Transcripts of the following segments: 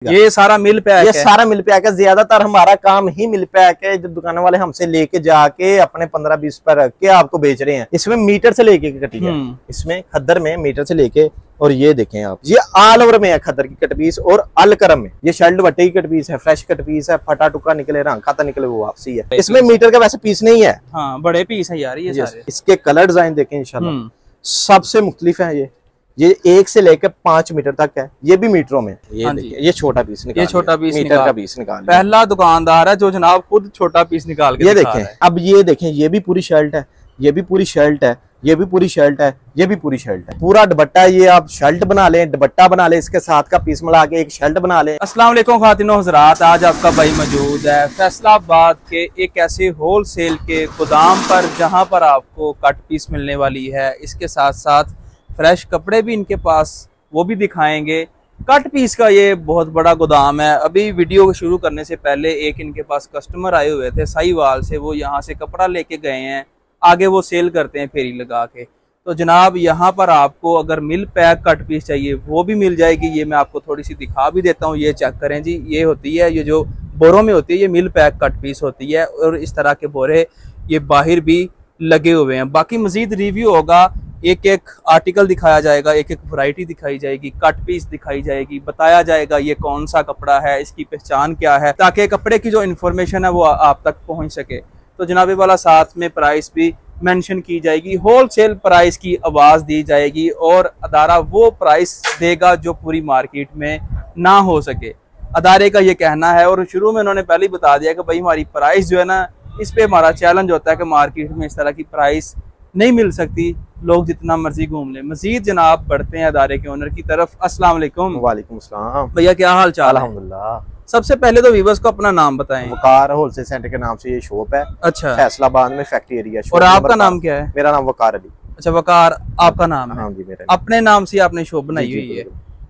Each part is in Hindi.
ये सारा मिल पैक ये सारा मिल पैक है। ज्यादातर हमारा काम ही मिल पैक है, जो दुकान वाले हमसे लेके जाके अपने 15-20 पर रख के आपको बेच रहे हैं। इसमें मीटर से लेके कटी है, इसमें खद्दर में मीटर से लेके, और ये देखें आप, ये ऑल ओवर में है खद्दर की कट पीस और अलकरम में ये शर्ट बट्टे की कट पीस है, फ्रेश कट पीस है, फटा टुका निकले रंग खाता निकले वो वापसी है। इसमें मीटर का वैसे पीस नहीं है। हाँ, बड़े पीस है यार ये सारे। इसके कलर डिजाइन देखें इंशाल्लाह सबसे मुख्तलिफ है। ये 1 से लेकर 5 मीटर तक है, ये भी मीटरों में। ये छोटा पीस निकाल, ये छोटा पीस मीटर का पीस निकाल। पहला दुकानदार है जो जनाब खुद छोटा पीस निकाल के ये देखें। अब ये देखें, ये भी पूरी शर्ट है, ये भी पूरी शर्ट है, ये भी पूरी शर्ट है, ये भी पूरी शर्ट है, पूरा दुपट्टा। ये आप शर्ट बना लें, दुपट्टा बना लें, इसके साथ का पीस मिला के एक शर्ट बना लें। अस्सलाम वालेकुम खातिनो हज़रात, आज आपका भाई मौजूद है फैसलाबाद के एक ऐसे होलसेल के गोदाम पर जहां पर आपको कट पीस मिलने वाली है। इसके साथ साथ फ्रेश कपड़े भी इनके पास, वो भी दिखाएंगे। कट पीस का ये बहुत बड़ा गोदाम है। अभी वीडियो शुरू करने से पहले एक इनके पास कस्टमर आए हुए थे साहिवाल से, वो यहाँ से कपड़ा लेके गए हैं, आगे वो सेल करते हैं फेरी लगा के। तो जनाब यहाँ पर आपको अगर मिल पैक कट पीस चाहिए वो भी मिल जाएगी। ये मैं आपको थोड़ी सी दिखा भी देता हूँ, ये चेक करें जी। ये होती है, ये जो बोरों में होती है, ये मिल पैक कट पीस होती है, और इस तरह के बोरे ये बाहर भी लगे हुए हैं। बाकी मजीद रिव्यू होगा, एक एक आर्टिकल दिखाया जाएगा, एक एक वैरायटी दिखाई जाएगी, कट पीस दिखाई जाएगी, बताया जाएगा ये कौन सा कपड़ा है, इसकी पहचान क्या है, ताकि कपड़े की जो इन्फॉर्मेशन है वो आप तक पहुंच सके। तो जनाबे वाला साथ में प्राइस भी मेंशन की जाएगी, होलसेल प्राइस की आवाज़ दी जाएगी, और अदारा वो प्राइस देगा जो पूरी मार्केट में ना हो सके। अदारे का ये कहना है, और शुरू में उन्होंने पहले ही बता दिया कि भाई हमारी प्राइस जो है ना, इस पे हमारा चैलेंज होता है कि मार्केट में इस तरह की प्राइस नहीं मिल सकती, लोग जितना मर्जी घूम ले। मजीद जनाब बढ़ते हैं अदारे के ओनर की तरफ। अस्सलाम वालेकुम। वालेकुम अस्सलाम भैया, क्या हाल चाल? अल्हम्दुलिल्लाह। सबसे पहले तो व्यूअर्स को अपना नाम बताएं। वकार होलसेल सेंटर के नाम से ये शॉप है। अच्छा, फैसलाबाद में फैक्ट्री एरिया। और आपका नाम क्या है? मेरा नाम वकार अली। अच्छा, वकार आपका नाम है? हाँ जी, मेरा अपने नाम से आपने शॉप बनाई हुई है।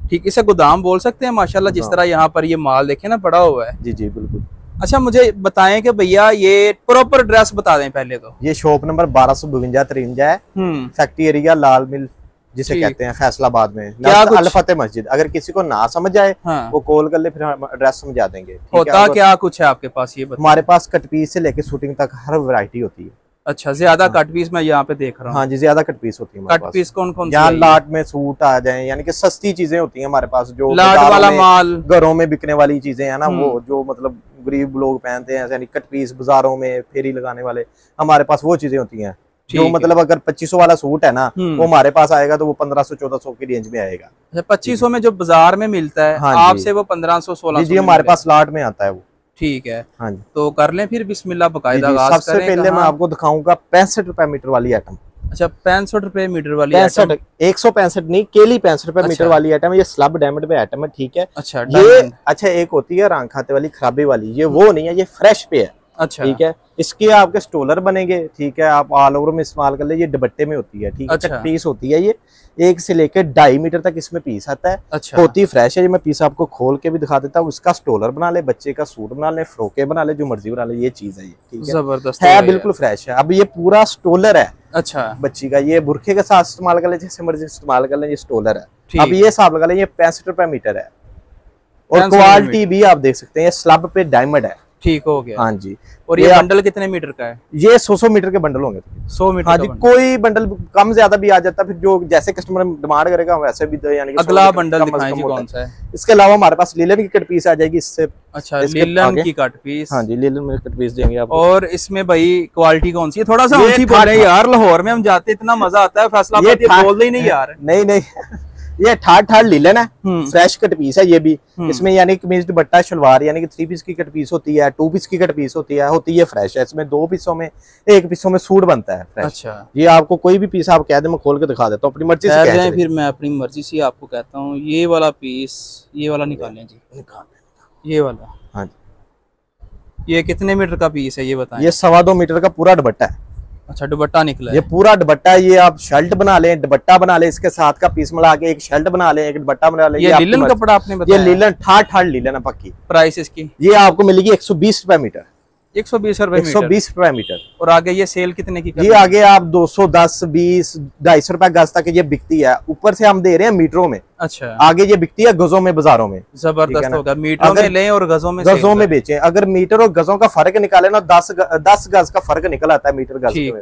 ठीक, इसे गोदाम बोल सकते हैं माशाल्लाह, जिस तरह यहाँ पर ये माल देखे ना पड़ा हुआ है। जी जी बिल्कुल। अच्छा, मुझे बताएं कि भैया ये प्रॉपर एड्रेस बता दें पहले तो। ये शॉप नंबर 1252-53 है, फैक्ट्री एरिया लाल मिल जिसे कहते हैं, फैसलाबाद में। अल फतेह मस्जिद। अगर किसी को ना समझ आए वो कॉल कर ले, फिर हम एड्रेस समझा देंगे। होता क्या कुछ है आपके पास ये बताएं। हमारे पास कट पीस से लेके शूटिंग तक हर वैरायटी होती है। अच्छा, ज्यादा कट पीस मैं यहाँ पे देख रहा हूँ। हाँ जी, ज्यादा कट पीस होती है। कट पीस कौन कौन यहाँ लाट में सूट आ जाए, यानी कि सस्ती चीजें होती हैं हमारे पास, जो लाट वाला माल, घरों में बिकने वाली चीजें है ना, वो जो मतलब गरीब लोग पहनते हैं, यानी कट पीस बाजारों में फेरी लगाने वाले, हमारे पास वो चीजें होती हैं। जो मतलब अगर 2500 वाला सूट है ना, वो हमारे पास आएगा तो वो 1500-1400 की रेंज में आएगा। 2500 में जो बाजार में मिलता है, आपसे वो 1500-1600 जी हमारे पास लाट में आता है वो। ठीक है, हाँ जी। तो कर लें फिर बिस्मिल्लाह बकायदा। सबसे पहले मैं आपको दिखाऊंगा 65 रुपए मीटर वाली आइटम। अच्छा, 65 रुपए मीटर वाली? 65, 165 नहीं, केली 65 रुपए मीटर वाली आइटम। ये स्लब डायमंड पे आइटम है, ठीक है। अच्छा, ये अच्छा एक होती है रंग खाते वाली, खराबी वाली, ये वो नहीं है, ये फ्रेश पे है। अच्छा, ठीक है। इसके आपके स्टोलर बनेंगे, ठीक है, आप ऑल ओवर में इस्तेमाल कर ले। ये दुपट्टे में होती है, ठीक है। अच्छा। पीस होती है ये 1 से लेकर 2.5 मीटर तक इसमें पीस आता है। अच्छा। होती फ्रेश है। ये मैं पीस आपको खोल के भी दिखा देता हूँ। इसका स्टोलर बना ले, बच्चे का सूट बना ले, फ्रोके बना ले, जो मर्जी बना ले, ये चीज है ये, ठीक है। जबरदस्त है, बिल्कुल फ्रेश है। अब ये पूरा स्टोलर है। अच्छा, बच्ची का ये बुरखे के साथ इस्तेमाल कर ले, जैसे मर्जी इस्तेमाल कर ले, ये स्टोलर है। अब ये हिसाब लगा ले, ये 65 रुपए मीटर है, और क्वालिटी भी आप देख सकते हैं, ये स्लब पे डायमंड है। ठीक हो गया। हाँ जी। और ये बंडल कितने मीटर का है? ये 100 मीटर के बंडल होंगे। 100 मीटर? हाँ जी, कोई बंडल कम ज्यादा भी आ जाता है, फिर जो जैसे कस्टमर डिमांड करेगा वैसे भी, यानी अगला बंडल दिखाएं जी कौन सा है। इसके अलावा हमारे पास लीलन की कट पीस आ जाएगी इससे। अच्छा, लीलन की कट पीस? हाँ जी, लीलन में कट पीस देंगे आप। और इसमें भाई क्वालिटी कौन सी है? थोड़ा सा ऊंची बोल रहे हैं यार, लाहौर में हम जाते इतना मजा आता है, फैसलाबाद ये बोल ही नहीं यार। नहीं नहीं, ये ठाठ लीलन है, फ्रेश कट पीस है ये भी। इसमें यानी कमीज दुपट्टा शलवार, यानी कि 3 पीस की कट पीस होती है, 2 पीस की कट पीस होती है फ्रेश है। इसमें 2 पीसों में 1 पीसों में सूट बनता है फ्रेश। अच्छा, ये आपको कोई भी पीस आप कह दे, मैं खोल के दिखा देता हूँ, अपनी मर्जी से कह। फिर मैं अपनी मर्जी से आपको कहता हूँ, ये वाला पीस, ये वाला निकालें जी, निकालें ये वाला। हाँ जी। ये कितने मीटर का पीस है ये बताएं? ये 2.25 मीटर का पूरा दुपट्टा है। अच्छा, दुपट्टा निकला है। ये पूरा दुपट्टा, ये आप शर्ट बना लें, दुपट्टा बना लें, इसके साथ का पीस मिला के एक शर्ट बना लें, एक दुपट्टा बना लें। ये लीलन कपड़ा आपने बताया? ये लीलन ठाठ लीलन है पक्की। प्राइस इसकी? ये आपको मिलेगी 120 रुपए मीटर। 120 रुपए 120 रुपए मीटर। और आगे ये सेल कितने की? ये आगे आप 210, 20, 250 रुपए गज तक ये बिकती है। ऊपर से हम दे रहे हैं मीटरों में। अच्छा, आगे ये बिकती है गजों में, बाजारों में। जबरदस्त होगा, मीटरों में लें और गजों में बेचें। अगर मीटर और गजों का फर्क निकाले ना, 10 गज का फर्क निकल आता है मीटर गज में।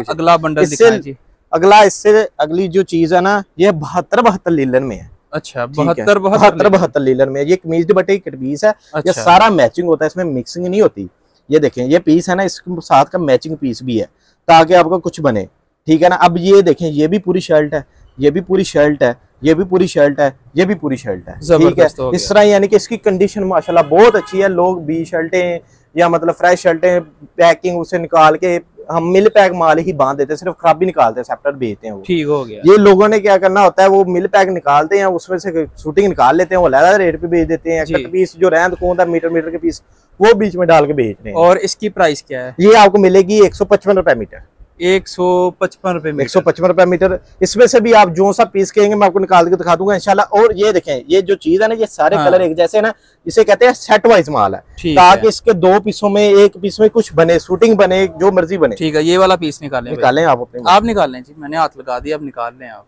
अगला बंडल दिखाएं जी। अगला इससे अगली जो चीज है ना, ये 72 लीलन में है। अच्छा, 72 लीलन में। ये कमीज दुपट्टे की कट पीस है। अच्छा। ये सारा मैचिंग होता है, इसमें मिक्सिंग नहीं होती। ये देखें, ये पीस है ना, इसके साथ का मैचिंग पीस भी है ताकि आपको कुछ बने, ठीक है ना। अब ये देखें, ये भी पूरी शर्ट है, ये भी पूरी शर्ट है, ये भी पूरी शर्ट है, ये भी पूरी शर्ट है, ठीक है। इस तरह यानी कि इसकी कंडीशन माशाल्लाह बहुत अच्छी है। लोग 20 शर्टें या मतलब फ्रेश शर्टें पैकिंग उसे निकाल के, हम मिल पैक माल ही बांध देते हैं, सिर्फ खराबी निकालते हैं, सेपरेट बेचते हैं वो। ठीक हो गया। ये लोगों ने क्या करना होता है, वो मिल पैक निकालते हैं, उसमें से शूटिंग निकाल लेते हैं, वो अलग रेट पे बेच देते हैं। कट पीस जो रहता कौन था मीटर के पीस, वो बीच में डाल के बेच रहे हैं। और इसकी प्राइस क्या है? ये आपको मिलेगी 155 रुपए मीटर। 155 रुपए मीटर। 155 रुपए मीटर। इसमें से भी आप जो सा पीस कहेंगे मैं आपको निकाल के दिखा दूंगा इंशाल्लाह। और ये देखें, ये जो चीज है ना, ये सारे कलर एक जैसे ना, इसे कहते हैं सेट वाइज माल है, ताकि इसके 2 पीसों में, एक पीस में कुछ बने, शूटिंग बने, जो मर्जी बने। ठीक है, ये वाला पीस निकालें आप अपने, आप निकाल लें जी, मैंने हाथ लगा दिया, अब निकाल लें आप।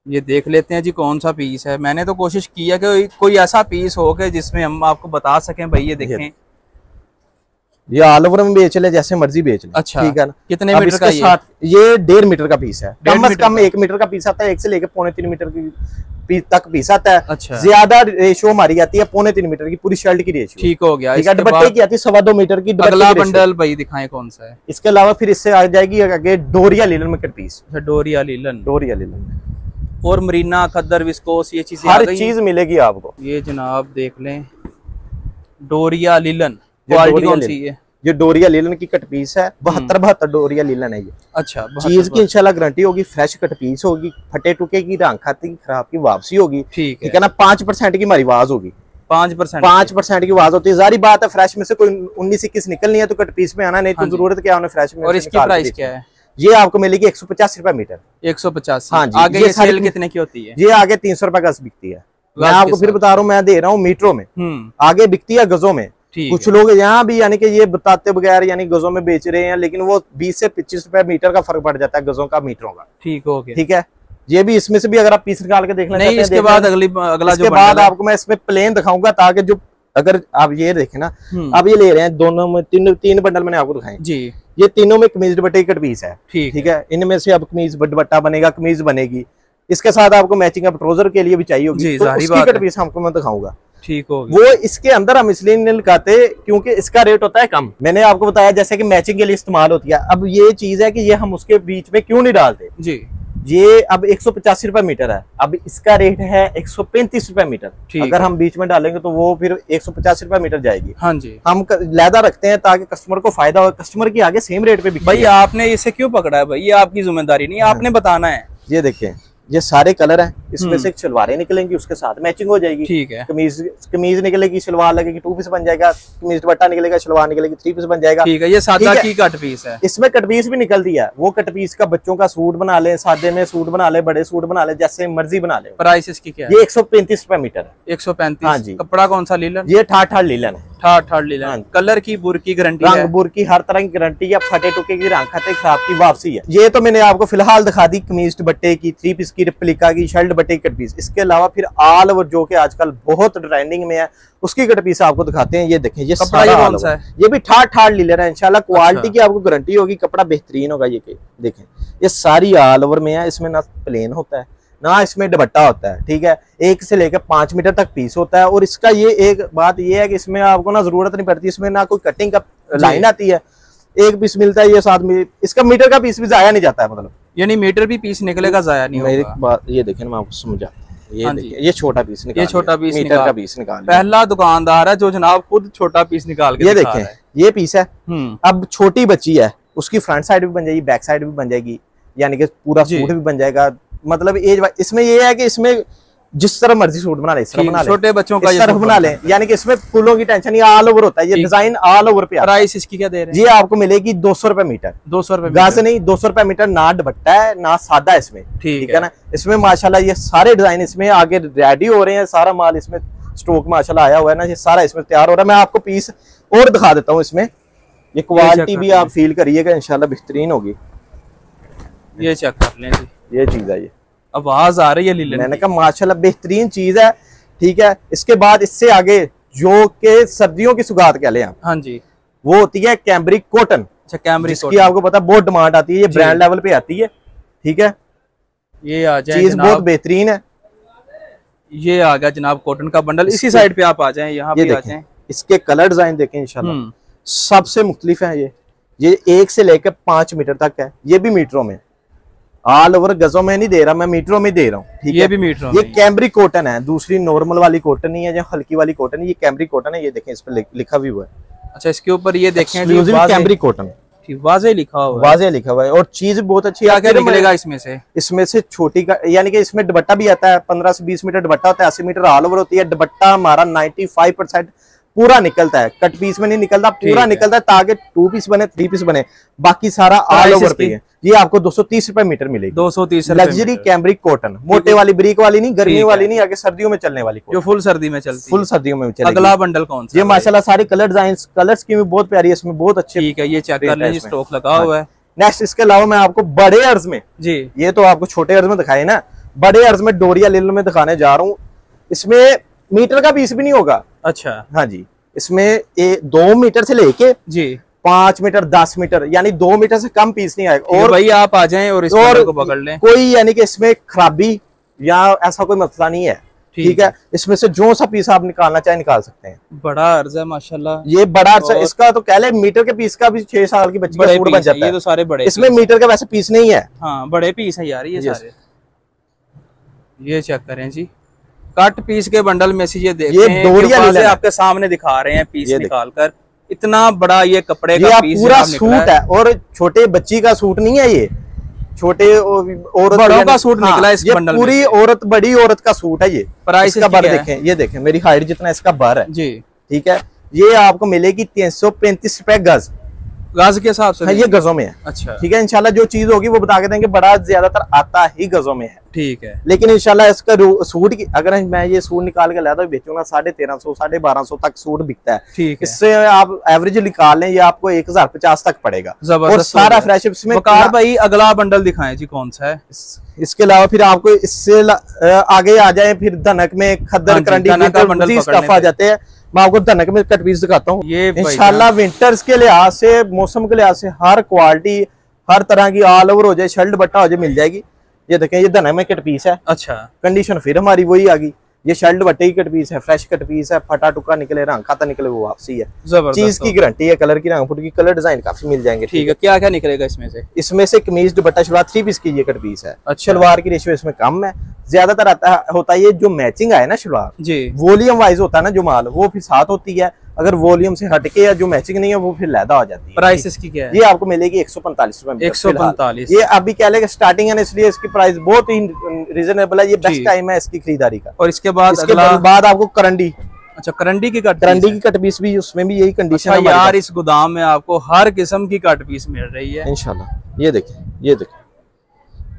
ये देख लेते हैं जी कौन सा पीस है। मैंने तो कोशिश की है कि कोई ऐसा पीस हो कि जिसमें हम आपको बता सकें भाई ये देखें, ये ऑल ओवर में बेच ले, जैसे मर्जी बेच ले। अच्छा, ठीक है ना। कितने मीटर का ये 1.5 मीटर का पीस है। कम से कम 1 मीटर का पीस आता है, 1 से लेकर 3.25 मीटर की तक पीस आता है। अच्छा, ज्यादा रेशो हमारी आती है 3.25 मीटर की, पूरी शर्ट की रेशो। ठीक हो गया। दुपट्टे की आती है 2.25 मीटर की। अगला बंडल भाई दिखाएं कौन सा है? इसके अलावा फिर इससे आ जाएगी आगे डोरिया लीलन में कट पीस। डोरिया लीलन और मरीना, खद्दर, विस्कोस, ये चीजें हर चीज मिलेगी आपको। ये जनाब देख लें, डोरिया लीलन क्वालिटी कौन सी है? ये डोरिया लीलन की कट पीस है। 72 डोरिया लीलन है ये। अच्छा, चीज की इंशाल्लाह गारंटी होगी, फ्रेश कट पीस होगी, फटे टुके की, रंग खाते की, खराब की वापसी होगी। ठीक है ना। 5% की हमारी आवाज होगी। 5% की आवाज होती है। जारी बात है, फ्रेश में से कोई 19-21 निकलनी है तो कट पीस में आना, नहीं तो जरूरत क्या है फ्रेश में। और इसकी प्राइस क्या है? ये आपको मिलेगी 185 रुपए मीटर। 185। हाँ जी। आगे ये सेल कितने की होती है? ये आगे 300 रुपए गज बिकती है। मैं आपको फिर बता रहा हूँ, मैं दे रहा हूँ मीटरों में, आगे बिकती है गजों में। कुछ लोग यहाँ भी यानी कि ये बताते बगैर यानी गजों में बेच रहे हैं, लेकिन वो 20 से 25 रुपए मीटर का फर्क पड़ जाता है गजों का मीटरों का। ठीक हो गया। ठीक है। ये भी इसमें से भी अगर आप पीस निकाल के देख लें, इसके बाद अगला इसके बाद आपको मैं इसमें प्लेन दिखाऊंगा, ताकि जो अगर आप ये देखें ना, आप ये ले रहे हैं दोनों में, तीन बंडल मैंने आपको दिखाए जी। ये तीनों में कमीज दुपट्टे की कट पीस है। ठीक है। इनमें से अब कमीज दुपट्टा बनेगा, कमीज बनेगी। इसके साथ आपको मैचिंग अप ट्राउजर के लिए भी चाहिए होगी, तो उसकी कट पीस हमको मैं दिखाऊंगा। ठीक हो गया। वो इसके अंदर हम इसलिए नहीं लगाते क्योंकि इसका रेट होता है कम। मैंने आपको बताया जैसे कि मैचिंग के लिए इस्तेमाल होती है। अब ये चीज है कि ये हम उसके बीच में क्यों नहीं डालते जी। ये अब 185 रुपए मीटर है, अब इसका रेट है 135 रुपए मीटर। अगर हम बीच में डालेंगे तो वो फिर 185 रुपए मीटर जाएगी। हाँ जी। हम लैदा रखते हैं ताकि कस्टमर को फायदा हो, कस्टमर की आगे सेम रेट पे बिके। भाई आपने इसे क्यों पकड़ा है भाई? ये आपकी जिम्मेदारी नहीं, आपने बताना है। ये देखिए, ये सारे कलर हैं, इसमें से सलवारें निकलेंगी, उसके साथ मैचिंग हो जाएगी। ठीक है। कमीज निकलेगी, सलवार लगेगी, 2 पीस बन जाएगा। कमीज दुपट्टा निकलेगा, सलवार निकलेगी, 3 पीस बन जाएगा। ठीक है। ये सादा की कट पीस है। इसमें कट पीस भी निकलती है। वो कट पीस का बच्चों का सूट बना ले, सादे में सूट बना ले, बड़े सूट बना ले, जैसे मर्जी बना ले। प्राइस इसकी क्या है? ये 135 रुपए मीटर है। 135। हाँ जी। कपड़ा कौन सा लीलन? ये ठाठ लीलन है। ठाठ लीलन। कलर की, बुर की गारंटी है, रंग बुर की, हर तरह की गारंटी है। फटे टुके की, रंग खाते खराब की वापसी है। ये तो मैंने आपको फिलहाल दिखा दी कमीज दुपट्टे की, 3 पीस की, रिप्लिका की, शर्ट दुपट्टे की कट पीस। इसके अलावा फिर ऑल ओवर जो कि आजकल बहुत ट्रेंडिंग में है, उसकी कट पीस आपको दिखाते हैं। ये देखें, ये कपड़ा कौन सा है? ये भी ठाठ लीलन है। इंशाल्लाह क्वालिटी की आपको गारंटी होगी, कपड़ा बेहतरीन होगा। ये देखें, ये सारी ऑल ओवर में है। इसमें ना प्लेन होता है ना इसमें दुपट्टा होता है। ठीक है। 1 से लेकर 5 मीटर तक पीस होता है। और इसका ये एक बात ये है कि इसमें आपको ना जरूरत नहीं पड़ती, इसमें ना कोई कटिंग का लाइन आती है। 1 पीस मिलता है, ये साथ में इसका मीटर का पीस भी जाया नहीं जाता है, मतलब यानी मीटर भी पीस निकलेगा, जाया नहीं होगा। ये देखें, मैं आपको समझा, ये छोटा पीस निकाल, ये छोटा पीस मीटर का पीस निकाल। पहला दुकानदार है जो जनाब खुद छोटा पीस निकाल के ये देखें, ये पीस है। अब छोटी बच्ची है, उसकी फ्रंट साइड भी बन जाएगी, बैक साइड भी बन जाएगी, यानी कि पूरा सूट भी बन जाएगा। मतलब एज इसमें ये है कि इसमें जिस तरह मर्जी सूट बना ले, इस तरह बना ले, छोटे बच्चों का इस तरह बना ले, यानी कि इसमें फूलों की टेंशन, ये ऑल ओवर होता है। ये डिजाइन ऑल ओवर पे। प्राइस इसकी क्या दे रहे हैं? ये आपको मिलेगी 200 रुपए मीटर। 200 रुपए गाज नहीं, 200 रुपए मीटर। ना दुपट्टा है ना सादा इसमें। ठीक है ना। इसमें माशाल्लाह ये सारे डिजाइन इसमें आगे रेडी हो रहे हैं, सारा माल इसमें स्टॉक माशाल्लाह आया हुआ है ना, ये सारा इसमें तैयार हो रहा है। मैं आपको पीस और दिखा देता हूँ इसमें, ये क्वालिटी भी आप फील करिएगा, इंशाल्लाह बेहतरीन होगी। ये चेक कर लें जी, ये चीज है, ये आवाज आ रही है लीलन, मैंने कहा माशाल्लाह बेहतरीन चीज है। ठीक है, इसके बाद इससे आगे जो के सर्दियों की सुगात कह लें आप, हाँ जी, वो होती है कैम्ब्रिक कॉटन। अच्छा, कैम्ब्रिक जिसकी आपको पता बहुत डिमांड आती है, ये ब्रांड लेवल पे आती है। ठीक है, ये आ जाए चीज बहुत बेहतरीन है। ये आ गया जनाब कॉटन का बंडल। इसी साइड पे आप आ जाएं, यहाँ पे आ जाएं। इसके कलर डिजाइन देखें इंशाल्लाह सबसे मुख्तलिफ है। ये 1 से लेकर 5 मीटर तक है। ये भी मीटरों में, ऑल ओवर गजों में नहीं दे रहा मैं, मीटरों में दे रहा हूँ। ठीक है, ये भी मीटरों ये कैम्ब्रिक कॉटन है, दूसरी नॉर्मल वाली कॉटन नहीं है जो हल्की वाली कॉटन है, ये कैम्ब्रिक कॉटन है। ये देखें इस पर लिखा भी हुआ है। अच्छा, इसके ऊपर ये देखें कैम्ब्रिक कॉटन वाज़े लिखा हुआ है, वाज़े लिखा हुआ है। और चीज बहुत अच्छी क्या क्या निकलेगा इसमें से छोटी का, यानी कि इसमें दुपट्टा भी आता है, 15 से 20 मीटर दुपट्टा होता है, 80 मीटर ऑल ओवर होती है। दुपट्टा हमारा 95% पूरा निकलता है, कट पीस में नहीं निकलता, पूरा निकलता है, ताकि 2 पीस बने 3 पीस बने, बाकी सारा ऑल ओवर पे है। ये आपको 230 रुपए मीटर मिलेगी, 230 लग्जरी कैम्ब्रिक कॉटन, मोटे वाली ब्रीक वाली नहीं, गर्मी वाली नहीं, आगे सर्दियों में चलने वाली, जो फुल सर्दी में चलती है, फुल सर्दियों में चलेगी। अगला बंडल कौन सा? ये माशाल्लाह सारी कलर डिजाइन, कलर्स की भी बहुत प्यारी है, इसमें बहुत अच्छे। ठीक है, ये चेक कर लें, स्टॉक लगा हुआ है। नेक्स्ट इसके अलावा मैं आपको बड़े अर्ज में जी, ये तो आपको छोटे अर्ज में दिखाए ना, बड़े अर्ज में डोरिया लिल में दिखाने जा रहा हूँ। इसमें मीटर का पीस भी नहीं होगा। अच्छा, हाँ जी, इसमें 2 मीटर से लेके जी 5 मीटर 10 मीटर, यानी 2 मीटर से कम पीस नहीं आएगा। और भाई आप आ जाएं और इस बंडल को पकड़ लें। कोई यानी कि इसमें खराबी या ऐसा कोई मसला नहीं है। ठीक है, इसमें से जो सा पीस आप निकालना चाहे निकाल सकते हैं। बड़ा अर्ज है माशाल्लाह, ये बड़ा अर्ज है। इसका तो कह ले मीटर के पीस का भी 6 साल की बच्ची का सूट बन जाता है। ये तो सारे बड़े, इसमें मीटर का वैसे पीस नहीं है। हाँ, बड़े पीस है यार ये सारे। ये चेक करें जी, कट पीस के बंडल में से ये देखें, आपके सामने दिखा रहे हैं पीस निकाल कर। इतना बड़ा ये कपड़े का पीस पूरा सूट है, और छोटे बच्ची का सूट नहीं है, ये छोटे औरत बड़ों का सूट निकला इस बंडल में। पूरी औरत, बड़ी औरत का सूट है ये। प्राइस इसका बर देखें, ये देखें मेरी हाइट जितना इसका बर है जी। ठीक है, ये आपको मिलेगी 335 रुपए गज, गज के हिसाब से। हाँ, ये गजों में है। अच्छा, ठीक है, इंशाल्लाह जो चीज होगी वो बता के देंगे, बड़ा ज्यादातर आता ही गजों में है। ठीक है, लेकिन इंशाल्लाह इसका सूट की, अगर मैं ये सूट निकाल के लाता बेचूंगा 1350 1250 तक सूट बिकता है। ठीक है, इससे आप एवरेज निकाल लें, ये आपको 1050 तक पड़ेगा, और सारा फ्रेश। इसमें भाई अगला बंडल दिखाएं जी, कौन सा है? इसके अलावा फिर आपको इससे आगे आ जाए, फिर धनक में खद्दर करंडी स्टफ आ जाते हैं। मैं आपको धनक में कट पीस दिखाता हूँ। ये इंशाल्लाह विंटर्स के लिहाज से, मौसम के लिहाज से हर क्वालिटी, हर तरह की ऑल ओवर हो जाए, शर्ट बट्टा हो जाए, मिल जाएगी। ये देखें, ये धनक में कट पीस है। अच्छा, कंडीशन फिर हमारी वही आ गई। ये शर्ट बट्टे की कट पीस है, फ्रेश कट पीस है, फटा टुका निकले, रंग खाता निकले, वो वापसी है। चीज की गारंटी है, कलर की, रंग फुट की, कलर डिजाइन काफी मिल जाएंगे। ठीक है, क्या क्या निकलेगा इसमें से? इसमें से कमीज दुपट्टा शलवार 3 पीस की ये कट पीस है। शलवार की रेशियो इसमें कम है, ज्यादातर होता है ये जो मैचिंग आए ना शलवार जी, वॉल्यूम वाइज होता है ना जो माल, वो फिर साथ होती है। अगर वॉल्यूम से हटके या जो मैचिंग नहीं है वो फिर लैदा हो जाती है। प्राइस इसकी क्या है? ये आपको मिलेगी 145 रुपए। 145। ये अभी कह लेगा स्टार्टिंग है ना, इसलिए इसकी प्राइस बहुत ही रीजनेबल है। ये बेस्ट टाइम है इसकी खरीदारी का। और इसके बाद आपको करंडी, अच्छा करंडी की कट पीस भी, उसमें भी यही कंडीशन है यार। इस गोदाम में आपको हर किस्म की कट पीस मिल रही है इंशाल्लाह। ये देखें, ये देखें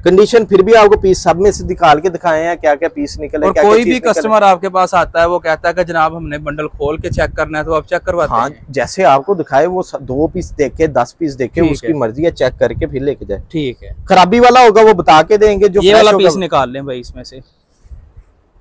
कंडीशन, फिर भी आपको पीस सब में से निकाल के दिखाए हैं क्या क्या पीस निकले। और कोई भी कस्टमर आपके पास आता है, वो कहता है कि जनाब हमने बंडल खोल के चेक करना है, तो आप चेक करवाते हैं। हाँ, जैसे आपको दिखाए, वो 2 पीस देखे, 10 पीस देखे, उसकी मर्जी है, चेक करके फिर लेके जाए। ठीक है, खराबी वाला होगा वो बता के देंगे। जो ये वाला पीस निकाल लें भाई इसमें से,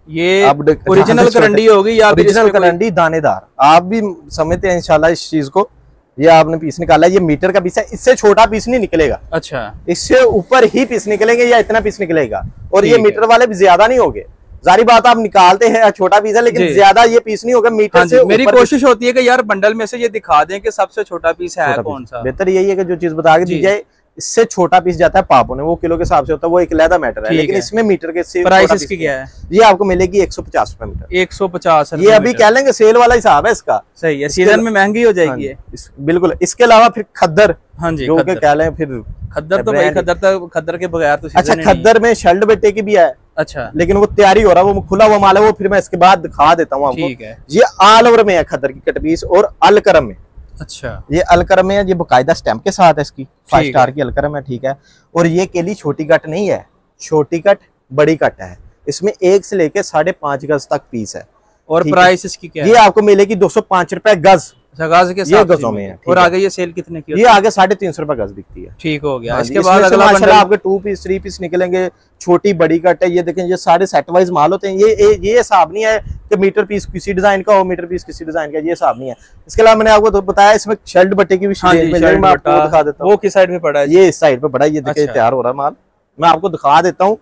ये ओरिजिनल करंडी होगी या ओरिजिनल करंडी दानेदार, आप भी समझते हैं इंशाल्लाह इस चीज को। ये आपने पीस निकाला, ये मीटर का पीस है, इससे छोटा पीस नहीं निकलेगा। अच्छा, इससे ऊपर ही पीस निकलेंगे या इतना पीस निकलेगा। और ये मीटर वाले भी ज्यादा नहीं होंगे, जारी बात आप निकालते हैं, छोटा पीस है लेकिन ज्यादा ये पीस नहीं होगा मीटर से। मेरी कोशिश होती है कि यार बंडल में से ये दिखा दें कि सबसे छोटा पीस है कौन सा। बेहतर यही है कि जो चीज बता के दी जाए, इससे छोटा पीस जाता है पापों में, वो किलो के हिसाब से होता है, वो एक अलग मैटर है। लेकिन इसमें मीटर के प्राइस इसकी क्या है? ये आपको मिलेगी 150 रुपए मीटर। 150। ये अभी कह लेंगे सेल वाला हिसाब है इसका। सही है, सीजन में महंगी हो जाएगी। बिल्कुल। इसके अलावा फिर खद्दर, हाँ जी, जो कि कह लें फिर खद्दर, तो भाई खद्दर के बगैर तो अच्छा, खद्दर में शर्ट बेटे की भी है। अच्छा, लेकिन वो तैयारी हो रहा है, वो खुला हुआ माल है, वो फिर मैं इसके बाद दिखा देता हूँ आपको। ठीक है, ये ऑल ओवर में है खद्दर की कट पीस, और अलकरम में। अच्छा, ये अलकरम में है, ये बकायदा स्टैम्प के साथ है, इसकी 5 स्टार की अलकरम है। ठीक है, और ये केली छोटी कट नहीं है, छोटी कट बड़ी कट है। इसमें 1 से लेके 5.5 गज तक पीस है। और प्राइस इसकी क्या है? ये आपको मिलेगी 205 रुपए गज। गज के ये गजों में है। और आगे ये सेल कितने की? ये आगे 350 रुपए गज बिकती है। ठीक हो गया। इसके बाद अगला माशाल्लाह आपके 2 पीस 3 पीस निकलेंगे, छोटी बड़ी कट है। ये देखें, ये सारे सेट वाइज माल होते हैं। ये हिसाब नहीं है कि मीटर पीस किसी डिजाइन का हो, मीटर पीस किसी डिजाइन का, ये हिसाब नहीं है। इसके अलावा मैंने आपको बताया इसमें शर्ट बट्टे की भी मैं आपको दिखा देता हूँ। वो किस साइड पे पड़ा है? ये इस साइड पे पड़ा है। ये देखिए तैयार हो रहा है माल, मैं आपको दिखा देता हूँ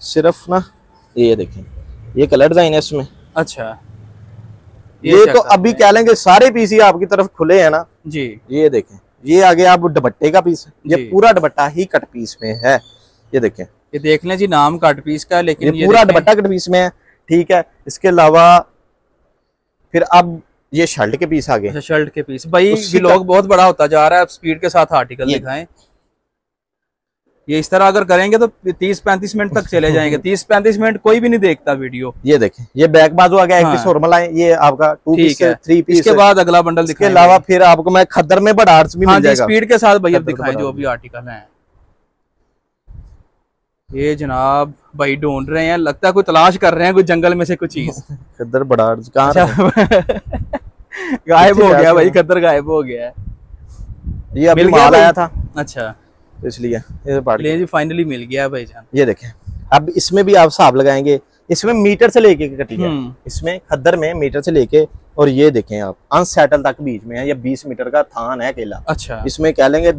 सिर्फ ना। ये देखें, ये कलर डिजाइन है इसमें। अच्छा, ये तो अभी कह लेंगे सारे पीस ही आपकी तरफ खुले हैं ना जी। ये देखें, ये आगे आप दुपट्टे का पीस है, ये पूरा दुपट्टा ही कट पीस में है। ये देखें, ये देख लें जी, नाम कट पीस का, लेकिन ये पूरा दुपट्टा कट पीस में है। ठीक है, इसके अलावा फिर अब ये शर्ट के पीस आ गए। अच्छा, शर्ट के पीस। भाई व्लॉग बहुत बड़ा होता जा रहा है, अब स्पीड के साथ आर्टिकल दिखाएं। ये इस तरह अगर करेंगे तो 30-35 मिनट तक चले जाएंगे। 30-35 मिनट कोई भी नहीं देखता वीडियो। ये देखें, ये बैक बाजू आ गया, एक पीस नॉर्मल आए, ये आपका 2 पीस 3 पीस। इसके बाद अगला बंडल दिखाएं। इसके अलावा फिर आपको मैं खद्दर में बड़ार्स भी मिल जाएगा। स्पीड के साथ भैया दिखाएं जो भी आर्टिकल है। ये जनाब भाई ढूंढ रहे हैं, लगता है कोई तलाश कर रहे हैं, कोई जंगल में से कुछ चीज। खद्दर बड़ार्स कहाँ गायब हो गया भाई, खद्दर गायब हो गया है। ये अभी माल आया था। अच्छा, इसलिए जी फाइनली मिल गया भाई जान। ये देखें, अब इसमें भी आप हिसाब लगाएंगे, इसमें मीटर से लेके कटी है। इसमें खद्दर में मीटर से लेके, और ये देखें आप अनसेटल तक बीच में है। ये 20 मीटर का थान है अकेला। अच्छा, इसमें कह लेंगे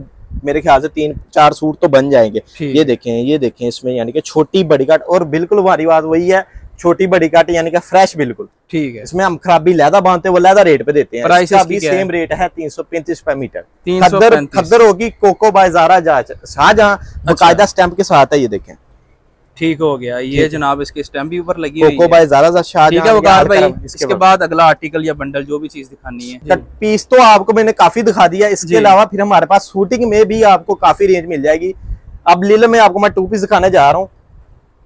मेरे ख्याल से 3-4 सूट तो बन जाएंगे। ये देखें इसमें यानी कि छोटी बड़ी काट, और बिल्कुल हमारी बात वही है, छोटी बड़ी काट यानी कि फ्रेश बिल्कुल। ठीक है, इसमें हम खराबी लैदा बांधते हैं, वो लैदा रेट पे देते हैं। प्राइस भी सेम रेट है 335 रुपए मीटर। खद्दर होगी कोको बाय ज़ारा शाहजहां, बाकायदा स्टैंप के साथ है। ये देखें, ठीक हो गया। ये जनाब इसके स्टैम्प भी ऊपर लगी हुई है, कोको बाय ज़ारा शाहजहां। इसके बाद अगला आर्टिकल या बंडल जो भी चीज दिखानी है। कट पीस तो आपको मैंने काफी दिखा दिया। इसके अलावा फिर हमारे पास शूटिंग में भी आपको काफी रेंज मिल जाएगी। अब लील में आपको मैं 2 पीस दिखाने जा रहा हूँ।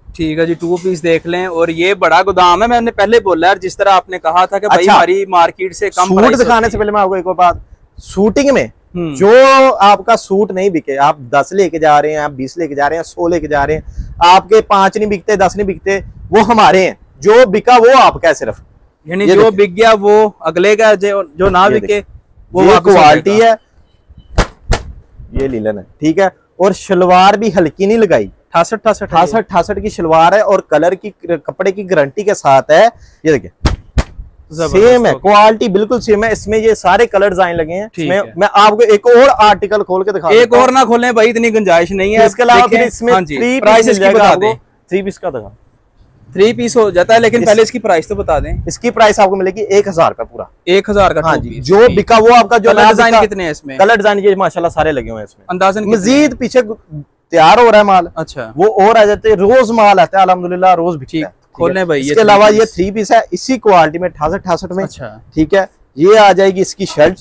ठीक है जी, 2 पीस देख लें। और ये बड़ा गोदाम है, मैंने पहले बोला है, जिस तरह आपने कहा था कि भाई हमारी मार्केट से कम। सूट दिखाने से पहले मैं आपको एक और बात, शूटिंग में जो आपका सूट नहीं बिके, आप 10 लेके जा रहे हैं, आप 20 लेके जा रहे हैं, 100 लेके जा रहे हैं, आपके 5 नहीं बिकते, 10 नहीं बिकते, वो हमारे हैं। जो बिका वो आपका है सिर्फ, यानी जो बिक गया वो अगले का, जो ना बिके वो क्वालिटी है। ये लीलन है, ठीक है। और शलवार भी हल्की नहीं लगाई, 68 की शलवार है, और कलर की कपड़े की गारंटी के साथ है। ये देखिए सेम है, क्वालिटी बिल्कुल सेम है। इसमें ये सारे कलर डिजाइन लगे हैं। मैं आपको एक और आर्टिकल खोल के दिखा, एक और ना खोलें भाई, इतनी गुंजाइश नहीं है। इसके अलावा फिर इसमें 3 पीस का दिखा, 3 पीस हो जाता है, लेकिन पहले इसकी प्राइस तो बता दें। इसकी प्राइस आपको मिलेगी 1000 रुपए पूरा, 1000 का। हाँ जी, जो बिका वो आपका। जो डिजाइन कितने हैं इसमें? कलर डिजाइन ये माशाल्लाह सारे लगे हुए हैं इसमें। अंदाजन मजीद पीछे तैयार हो रहा है माल। अच्छा, वो और आ जाते हैं, रोज माल आता है अल्हम्दुलिल्लाह, रोज बिकता है। खोलने भाई। इसके अलावा ये 3 पीस है इसी क्वालिटी में, 68 में। अच्छा, ठीक है। ये आ जाएगी इसकी शर्ट,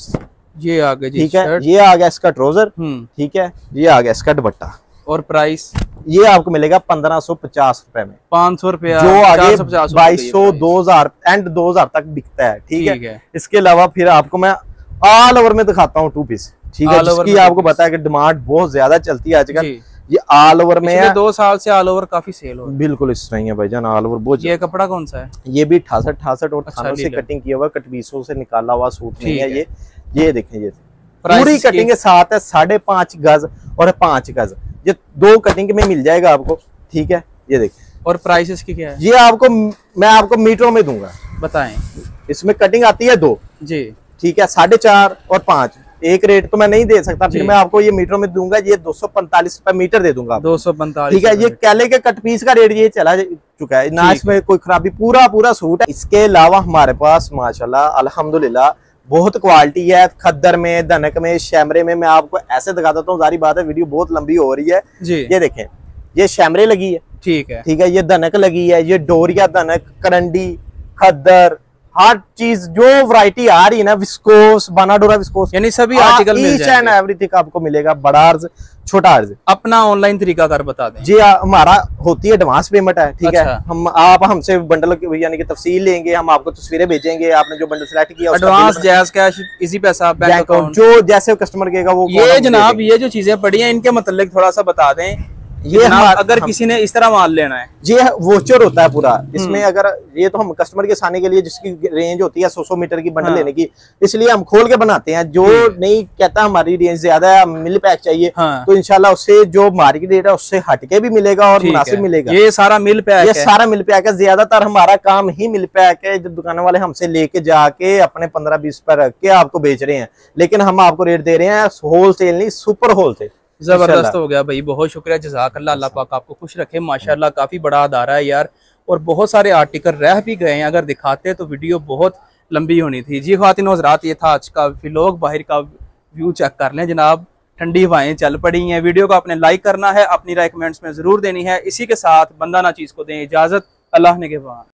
ये आ गई, ठीक है। ये आ गया इसका ट्राउजर, ठीक है। ये आ गया इसका दुपट्टा। और प्राइस ये आपको मिलेगा 1550 रुपए में, 500 रुपया, जो आगे 2200 2000 एंड 2000 तक बिकता है। ठीक है। इसके अलावा फिर आपको मैं ऑल ओवर में दिखाता हूँ 2 पीस, ठीक है, जिसकी आपको पता है कि डिमांड बहुत ज्यादा चलती है आजकल। ये ऑल ओवर में है, 2 साल से ऑल ओवर काफी सेल हो रहा है। बिल्कुल इस तरह ही है भाईजान, ऑल ओवर बहुत। ये कपड़ा कौन सा है? ये भी 68 और थानों से कटिंग किया हुआ, कटपीसों से निकाला हुआ सूट नहीं है। ये देखें, ये पूरी कटिंग के साथ है, 5.5 गज और 5 गज, ये 2 कटिंग में मिल जाएगा आपको। ठीक है, ये देखिए। और प्राइस इसकी क्या है? ये आपको मैं आपको मीटरों में दूंगा, बताएं। इसमें कटिंग आती है 2 जी, ठीक है, 4.5 और 5। एक रेट तो मैं नहीं दे सकता, फिर मैं आपको ये मीटरों में दूंगा। ये 245 रुपए मीटर दे दूंगा, 245। ठीक है। ये कैले के कट पीस का रेट ये चला चुका है ना, इसमें कोई खराबी, पूरा सूट है। इसके अलावा हमारे पास माशाल्लाह अल्हम्दुलिल्लाह बहुत क्वालिटी है। खद्दर में, धनक में, शैमरे में। मैं आपको ऐसे दिखा देता हूँ, जारी बात है वीडियो बहुत लंबी हो रही है जी। ये देखें, ये शैमरे लगी है, ठीक है, ठीक है। ये धनक लगी है, ये डोरिया धनक, करंडी, खद्दर, हर चीज जो वैरायटी आ रही है ना, विस्कोस, बनाडोरा विस्कोस, यानी सभी आर्टिकल मिल जाएंगे। ईच एंड एवरीथिंग आपको मिलेगा, बड़ा अर्ज, छोटा अर्ज। अपना ऑनलाइन तरीका कर बता दें जी। हमारा होती है एडवांस पेमेंट है, ठीक है। हम आप हमसे बंडल यानी कि तफसील लेंगे, हम आपको तस्वीरें भेजेंगे, आपने जो बंडल सिलेक्ट किया, एडवांस, जैज कैश, इजी पैसा, बैंक अकाउंट, जो जैसे कस्टमर कहेगा वो। ये जनाब ये जो चीजें पड़ी हैं, इनके मतलब थोड़ा सा बता दें। ये अगर किसी ने इस तरह माल लेना है, ये वोचर होता है पूरा। इसमें अगर ये तो हम कस्टमर के सामने के लिए जिसकी रेंज होती है 100 मीटर की बंडल लेने की, इसलिए हम खोल के बनाते हैं। जो नहीं कहता हमारी रेंज ज्यादा है, मिल पैक चाहिए, तो इंशाल्लाह उससे जो मार्केट रेट है उससे हटके भी मिलेगा और मुनासिब मिलेगा। ये सारा मिल पैक, ये सारा मिल पैक है। ज्यादातर हमारा काम ही मिल पैक है। जो दुकान वाले हमसे लेके जाके अपने 15-20 पर रख के आपको बेच रहे हैं, लेकिन हम आपको रेट दे रहे हैं होलसेल नहीं, सुपर होलसेल। जबरदस्त हो गया भाई, बहुत शुक्रिया, जज़ाकल्लाह, अल्लाह पाक आपको खुश रखे। माशाल्लाह काफी बड़ा अदारा है यार, और बहुत सारे आर्टिकल रह भी गए हैं। अगर दिखाते तो वीडियो बहुत लंबी होनी थी। जी ख्वातीन व हज़रात, ये था आज का व्लॉग। बाहर का व्यू चेक कर लें जनाब, ठंडी हवाएं चल पड़ी हैं। वीडियो को आपने लाइक करना है, अपनी राय कमेंट्स में जरूर देनी है। इसी के साथ बंदा ना चीज को दें इजाजत, अल्लाह ने के बाद।